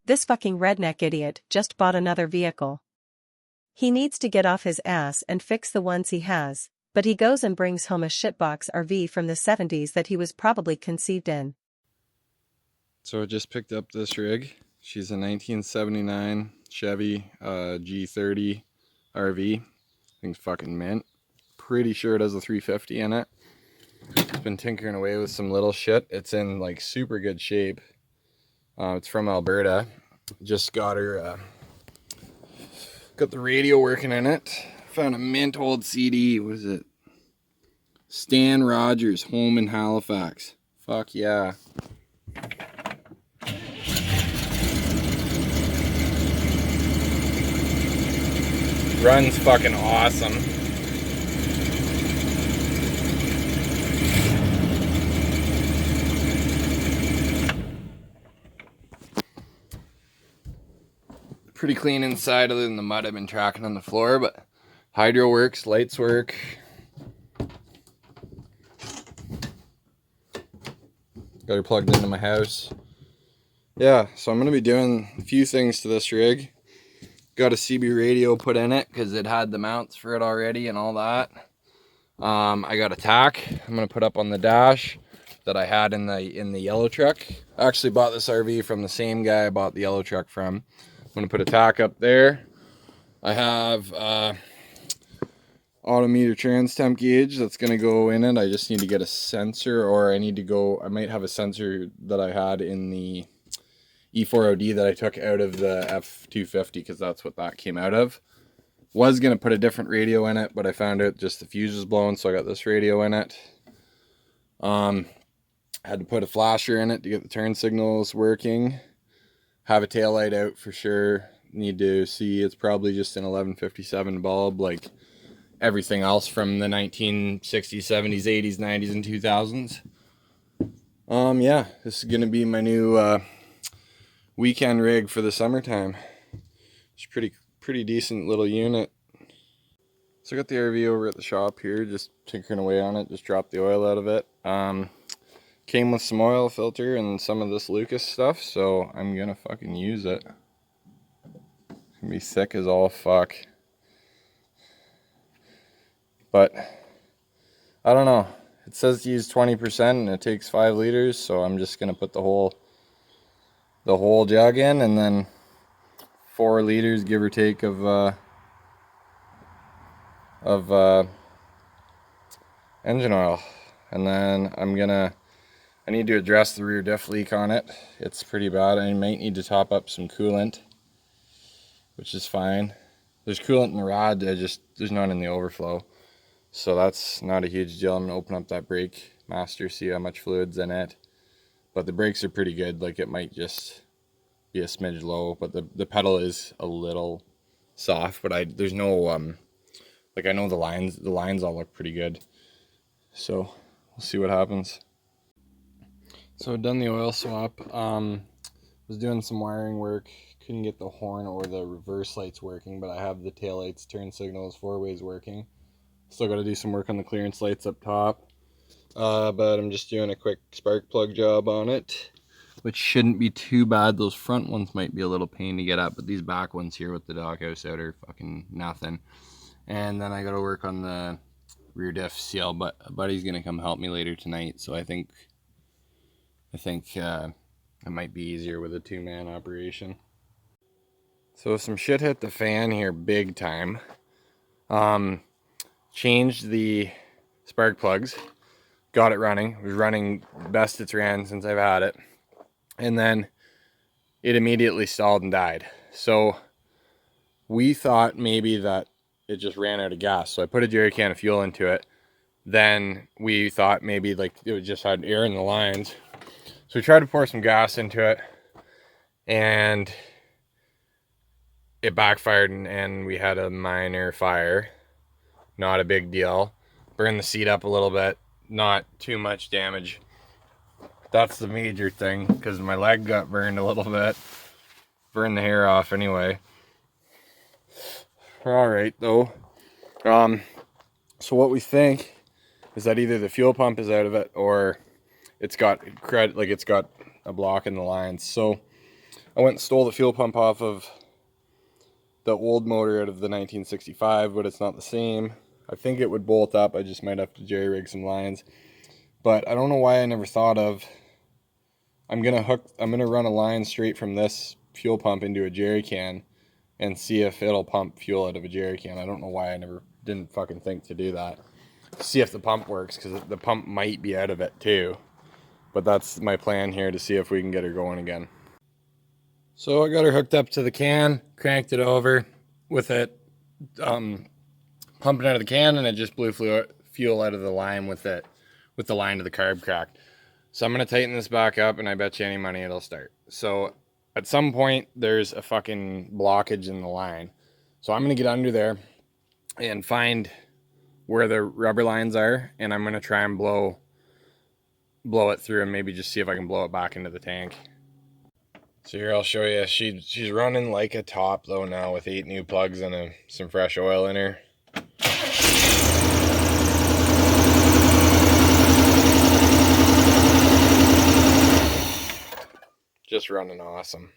This fucking redneck idiot just bought another vehicle. He needs to get off his ass and fix the ones he has, but he goes and brings home a shitbox RV from the 70s that he was probably conceived in. So I just picked up this rig. She's a 1979 Chevy G30 RV. Thing's fucking mint. Pretty sure it has a 350 in it. It's been tinkering away with some little shit. It's in like super good shape. It's from Alberta. Just got her, got the radio working in it. Found a mint old CD. What is it? Stan Rogers, Home in Halifax. Fuck yeah. Runs fucking awesome. Pretty clean inside other than the mud I've been tracking on the floor, but hydro works, lights work. Got her plugged into my house. Yeah, so I'm going to be doing a few things to this rig. Got a CB radio put in it because it had the mounts for it already and all that. I got a tack I'm going to put up on the dash that I had in the yellow truck. I actually bought this RV from the same guy I bought the yellow truck from. I'm going to put a tack up there. I have autometer trans temp gauge that's going to go in it. I just need to get a sensor, or I might have a sensor that I had in the E4OD that I took out of the F250 because that's what that came out of. Was going to put a different radio in it, but I found out just the fuse was blown, so I got this radio in it. Had to put a flasher in it to get the turn signals working. Have a tail light out for sure. Need to see, it's probably just an 1157 bulb like everything else from the 1960s, 70s, 80s, 90s, and 2000s. Yeah, this is going to be my new weekend rig for the summertime. It's pretty decent little unit. So I got the RV over at the shop here, just tinkering away on it, just dropped the oil out of it. Came with some oil filter and some of this Lucas stuff, so I'm gonna fucking use it. It's gonna be sick as all fuck. But I don't know. It says to use 20% and it takes 5 liters, so I'm just gonna put the whole jug in, and then 4 liters give or take of engine oil. And then I need to address the rear diff leak on it. It's pretty bad. I might need to top up some coolant, which is fine. There's coolant in the rod, there's none in the overflow. So that's not a huge deal. I'm gonna open up that brake master, see how much fluid's in it. But the brakes are pretty good. Like, it might just be a smidge low, but the pedal is a little soft, but there's no, like, I know the lines all look pretty good. So we'll see what happens. So I've done the oil swap, was doing some wiring work, couldn't get the horn or the reverse lights working, but I have the tail lights, turn signals, 4-ways working. Still got to do some work on the clearance lights up top, but I'm just doing a quick spark plug job on it, which shouldn't be too bad. Those front ones might be a little pain to get at, but these back ones here with the doghouse out are fucking nothing. And then I got to work on the rear diff seal, but a buddy's gonna come help me later tonight, so I think it might be easier with a 2-man operation. So some shit hit the fan here big time. Changed the spark plugs, got it running. It was running best it's ran since I've had it, and then it immediately stalled and died. So we thought maybe that it just ran out of gas. So I put a jerry can of fuel into it. Then we thought maybe like it just had air in the lines. So we tried to pour some gas into it, and it backfired, and we had a minor fire. Not a big deal. Burned the seat up a little bit. Not too much damage. That's the major thing, because my leg got burned a little bit. Burned the hair off anyway. We're all right though. So what we think is that either the fuel pump is out of it, or it's got a block in the lines. So I went and stole the fuel pump off of the old motor out of the 1965, but it's not the same. I think it would bolt up. I just might have to jerry rig some lines. But I don't know why I never thought of, I'm gonna run a line straight from this fuel pump into a jerry can and see if it'll pump fuel out of a jerry can. I don't know why I didn't fucking think to do that. See if the pump works, because the pump might be out of it too. But that's my plan here, to see if we can get her going again. So I got her hooked up to the can, cranked it over with it pumping out of the can, and it just blew fuel out of the line with the line to the carb cracked. So I'm going to tighten this back up, and I bet you any money it'll start. So at some point, there's a fucking blockage in the line. So I'm going to get under there and find where the rubber lines are, and I'm going to try and blow it through, and maybe just see if I can blow it back into the tank. So here I'll show you. She's running like a top though now, with 8 new plugs and some fresh oil in her. Just running awesome.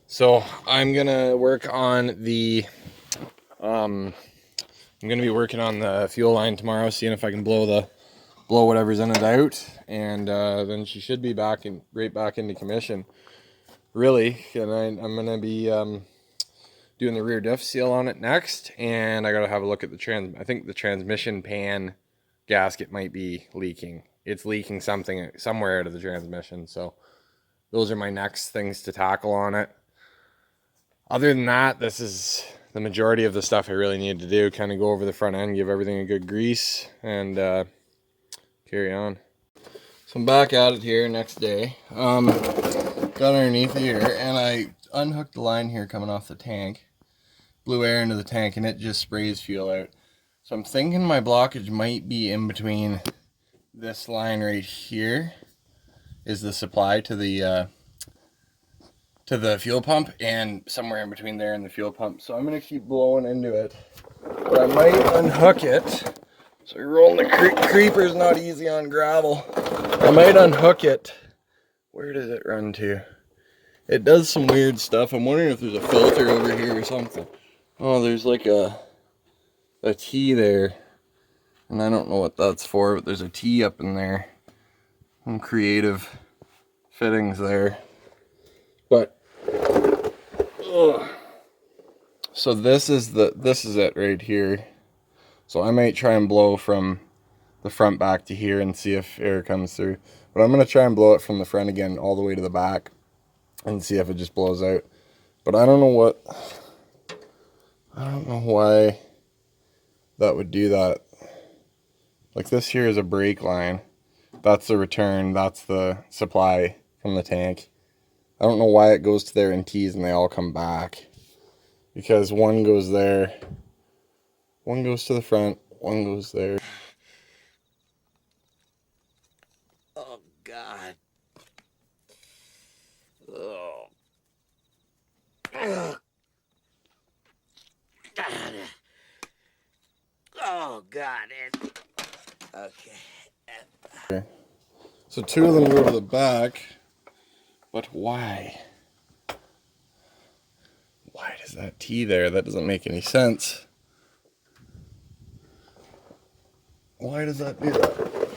So I'm gonna work on the I'm gonna be working on the fuel line tomorrow, seeing if I can blow whatever's in it out, and then she should be right back into commission. Really, and I'm gonna be doing the rear diff seal on it next, and I gotta have a look at I think the transmission pan gasket might be leaking. It's leaking somewhere out of the transmission. So those are my next things to tackle on it. Other than that, this is the majority of the stuff I really need to do. Kind of go over the front end, give everything a good grease, and carry on. So I'm back at it here next day. Got underneath here, and I unhooked the line here coming off the tank. Blew air into the tank, and it just sprays fuel out. So I'm thinking my blockage might be in between this line right here, is the supply to the fuel pump, and somewhere in between there and the fuel pump. So I'm gonna keep blowing into it, but I might unhook it. So rolling the creeper's not easy on gravel. I might unhook it. Where does it run to? It does some weird stuff. I'm wondering if there's a filter over here or something. Oh, there's like a T there, and I don't know what that's for, but there's a T up in there. Some creative fittings there. But so this is it right here. So I might try and blow from the front back to here and see if air comes through. But I'm going to try and blow it from the front again all the way to the back and see if it just blows out. But I don't know why that would do that. Like, this here is a brake line. That's the return. That's the supply from the tank. I don't know why it goes to there in T's and they all come back. Because one goes there. One goes to the front. One goes there. Oh, God. Oh. God. Oh, God. Okay. So 2 of them go to the back. But why? Why does that T there? That doesn't make any sense. Why does that do that?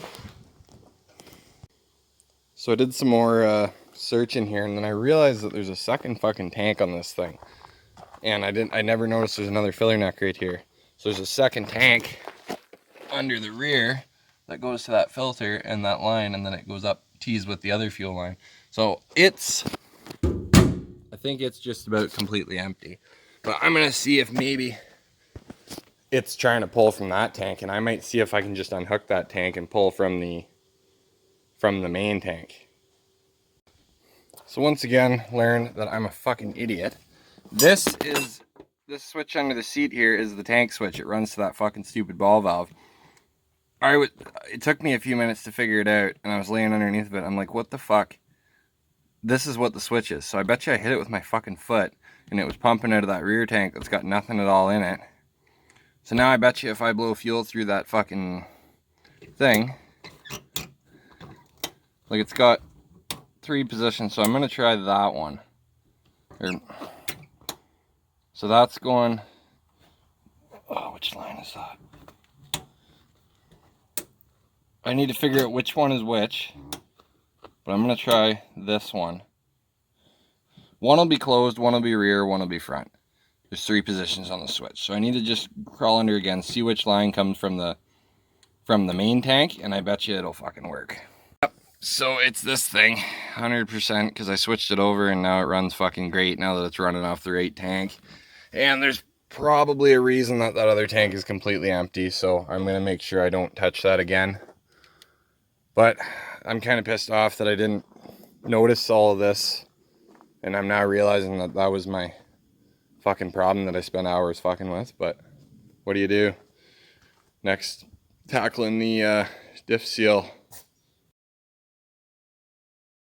So I did some more searching here, and then I realized that there's a second fucking tank on this thing. And I never noticed there's another filler neck right here. So there's a second tank under the rear that goes to that filter and that line, and then it goes up T's with the other fuel line. So I think it's just about completely empty. But I'm gonna see if maybe it's trying to pull from that tank, and I might see if I can just unhook that tank and pull from the main tank. So once again, learned that I'm a fucking idiot. This switch under the seat here is the tank switch. It runs to that fucking stupid ball valve. It took me a few minutes to figure it out, and I was laying underneath of it. I'm like, what the fuck? This is what the switch is. So I bet you I hit it with my fucking foot, and it was pumping out of that rear tank that's got nothing at all in it. So now I bet you if I blow fuel through that fucking thing, like it's got 3 positions, so I'm gonna try that one. So that's going, oh, which line is that? I need to figure out which one is which, but I'm gonna try this one. One will be closed, one will be rear, one will be front. There's 3 positions on the switch, so I need to just crawl under again, see which line comes from the main tank, and I bet you it'll fucking work. Yep. So it's this thing, 100%, because I switched it over and now it runs fucking great now that it's running off the right tank. And there's probably a reason that other tank is completely empty, so I'm gonna make sure I don't touch that again. But I'm kind of pissed off that I didn't notice all of this, and I'm now realizing that that was my fucking problem that I spent hours fucking with. But what do you do? Next, tackling the diff seal